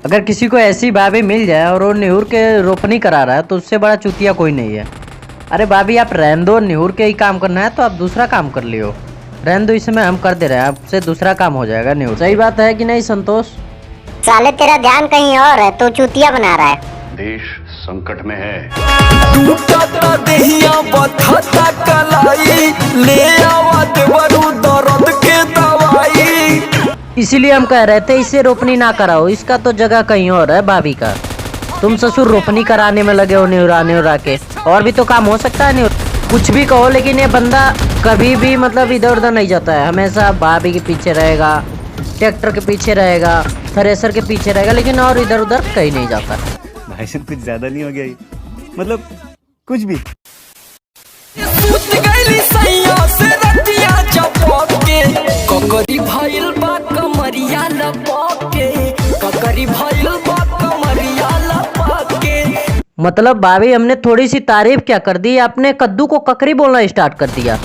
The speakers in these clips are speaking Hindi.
अगर किसी को ऐसी भाभी मिल जाए और वो निहुर के रोपनी करा रहा है तो उससे बड़ा चूतिया कोई नहीं है। अरे भाभी आप रहने दो, निहुर के ही काम करना है तो आप दूसरा काम कर लियो। रहने दो, इसमें हम कर दे रहे हैं, आपसे दूसरा काम हो जाएगा निहुर। सही बात है कि नहीं संतोष? साले तेरा ध्यान कहीं और है, तू चूतिया बना रहा है। देश संकट में है। इसीलिए हम कह रहे थे इससे रोपनी ना कराओ, इसका तो जगह कहीं और है भाभी का। तुम ससुर रोपनी कराने में लगे हो निहुरा के, और भी तो काम हो सकता है निहुर। कुछ भी कहो लेकिन ये बंदा कभी भी मतलब इधर उधर नहीं जाता है, हमेशा भाभी के पीछे रहेगा, ट्रैक्टर के पीछे रहेगा, थ्रेसर के पीछे रहेगा, लेकिन और इधर उधर कहीं नहीं जाता। भाई साहब कुछ ज्यादा नहीं हो गया ये? मतलब कुछ भी। मतलब भाभी हमने थोड़ी सी तारीफ क्या कर दी, आपने कद्दू को ककरी बोलना स्टार्ट कर दिया।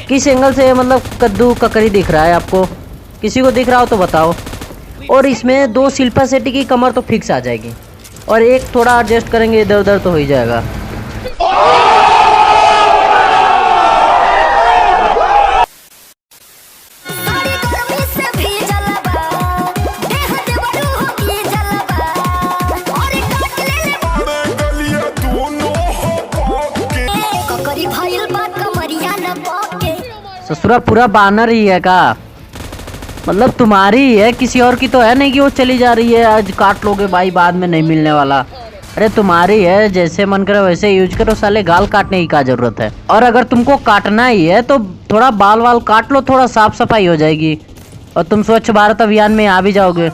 किस एंगल से मतलब कद्दू ककरी दिख रहा है आपको? किसी को दिख रहा हो तो बताओ। और इसमें 2 शिल्पा शेट्टी की कमर तो फिक्स आ जाएगी, और एक थोड़ा एडजस्ट करेंगे इधर उधर तो हो ही जाएगा। ससुरा पूरा बानर ही है का? मतलब तुम्हारी ही है, किसी और की तो है नहीं कि वो चली जा रही है, आज काट लोगे भाई बाद में नहीं मिलने वाला। अरे तुम्हारी है, जैसे मन करे वैसे यूज करो, साले गाल काटने की क्या जरूरत है। और अगर तुमको काटना ही है तो थोड़ा बाल वाल काट लो, थोड़ा साफ सफाई हो जाएगी और तुम स्वच्छ भारत अभियान में आ भी जाओगे।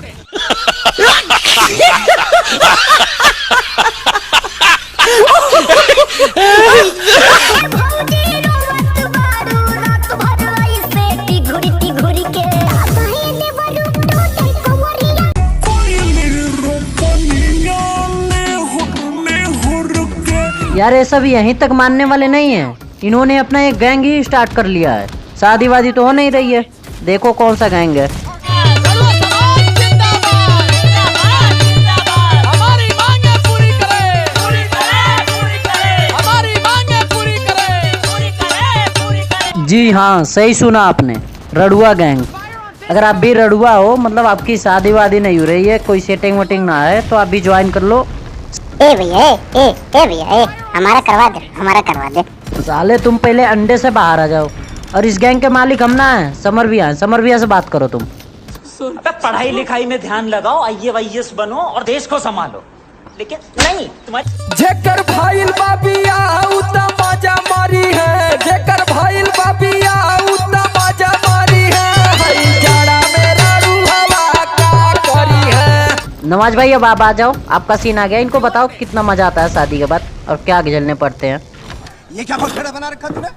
यार ये सब यहीं तक मानने वाले नहीं हैं, इन्होंने अपना एक गैंग ही स्टार्ट कर लिया है। शादी वादी तो हो नहीं रही है, देखो कौन सा गैंग है। जी हाँ सही सुना आपने, रड़ुआ गैंग। अगर आप भी रड़ुआ हो, मतलब आपकी शादी वादी नहीं हो रही है, कोई सेटिंग वोटिंग ना है, तो आप भी ज्वाइन कर लो। ए भैया हमारा करवा दे। साले तुम पहले अंडे से बाहर आ जाओ, और इस गैंग के मालिक हम ना है, समर भैया। समर भैया से बात करो तुम। अबे पढ़ाई लिखाई में ध्यान लगाओ, IAS बनो और देश को संभालो, लेकिन नहीं तुम्हारे जेकर भाईल बाबिया उता मजा मारी है, जेकर भाईल बाबिया उता मजा मारी है, हई जाड़ा मेरा रूहवा का करी है। नवाज भाई अब आप आ जाओ, आपका सीन आ गया। इनको बताओ कितना मजा आता है शादी के बाद और क्या झेलने पड़ते हैं। ये क्या बखेड़ा बना रखा तूने?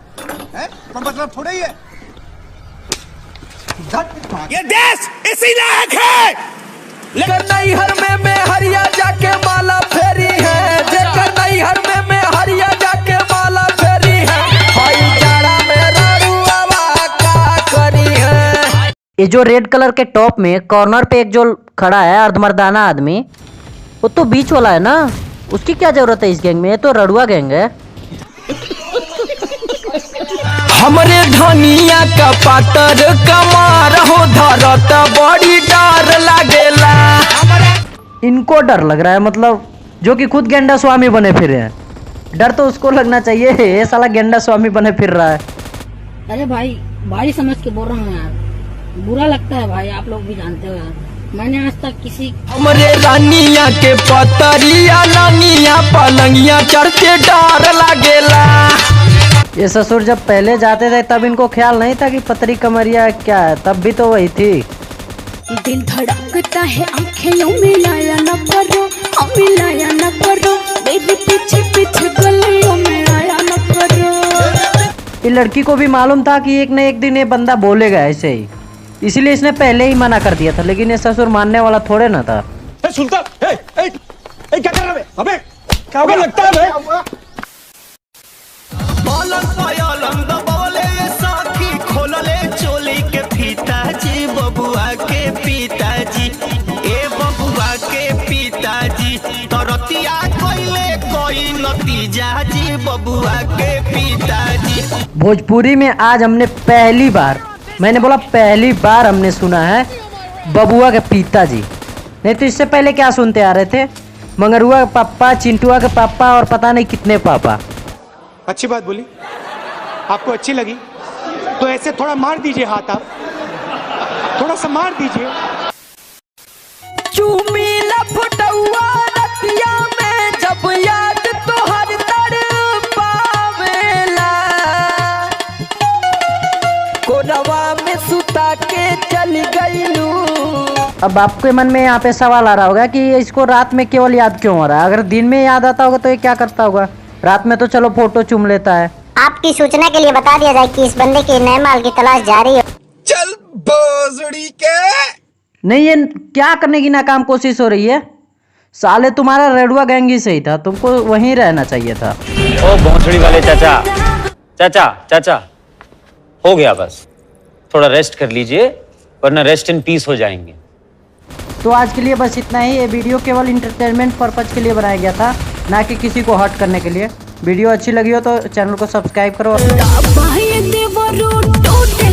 हैं? तो मतलब थोड़ा ही है। ये देश इसी लायक है, लेकिन नैहर में मैं हरिया जाके माला फेरी है, जेकर नैहर में मैं हरिया जाके माला फेरी है, हई जाड़ा मेरा रूहवा का करी है। ये जो रेड कलर के टॉप में कॉर्नर पे एक जो खड़ा है अर्धमर्दाना आदमी, वो तो बीच वाला है ना, उसकी क्या जरूरत है इस गैंग में? ये तो रड़ुआ गैंग है। हमरे धनिया का पातर कमार हो धरत बड़ी डर लागेला। इनको डर लग रहा है, मतलब जो कि खुद गेंडा स्वामी बने फिर हैं। डर तो उसको लगना चाहिए, ये साला गेंडा स्वामी बने फिर रहा है। अरे भाई समझ के बोल रहा हूँ यार, बुरा लगता है भाई, आप लोग भी जानते हो यार। मैंने आज तक किसी हमरे रानिया के पतरिया लानिया पलंगिया चढ़ते डर लागेला। ये ससुर जब पहले जाते थे तब इनको ख्याल नहीं था कि पतरी कमरिया क्या है, तब भी तो वही थी। दिल धड़कता है आँखें मिलाया न करो, मिलाया न करो, मेरे पीछे पीछे गलियों में आया न करो। ये लड़की को भी मालूम था कि एक न एक दिन ये बंदा बोलेगा ऐसे ही, इसलिए इसने पहले ही मना कर दिया था, लेकिन ये ससुर मानने वाला थोड़े ना था। सुल्तान क्या कर रहा है? अबे क्या होगा लगता है बे? पलंग पलंग दबोले साखी खोलले चोली के पिताजी बबुआ के पिताजी ए बबुआ के पिताजी तरतिया कोइले कोई नतीजा जी बबुआ के पिताजी। भोजपुरी में आज हमने पहली बार, मैंने बोला पहली बार हमने सुना है बबुआ के पिताजी। नहीं तो इससे पहले क्या सुनते आ रहे थे? मंगरुआ के पापा, चिंटुआ के पापा और पता नहीं कितने पापा। अच्छी बात बोली, आपको अच्छी लगी तो ऐसे थोड़ा मार दीजिए हाथ, आप थोड़ा सा मार दीजिए। चूमी न फुटुआ रतिया में जब याद तोहर तड़पावेला कोनवा में सुता के चल गईलू। अब आपके मन में यहाँ पे सवाल आ रहा होगा कि इसको रात में केवल याद क्यों हो रहा है? अगर दिन में याद आता होगा तो ये क्या करता होगा? रात में तो चलो फोटो चूम लेता है। आपकी सूचना के लिए बता दिया जाए कि इस बंदे के नए माल की तलाश जारी है। चल बोजड़ी के नहीं, ये क्या करने की नाकाम कोशिश हो रही है? साले तुम्हारा रेडुआ गैंग ही सही था, तुमको वहीं रहना चाहिए था। ओ भोंसड़ी वाले चाचा, चाचा चाचा हो गया, बस थोड़ा रेस्ट कर लीजिए वरना रेस्ट इन पीस हो जाएंगे। तो आज के लिए बस इतना ही। ये वीडियो केवल इंटरटेनमेंट पर्पज के लिए बनाया गया था, ना कि किसी को हर्ट करने के लिए। वीडियो अच्छी लगी हो तो चैनल को सब्सक्राइब करो। बाहें देवरो टोटे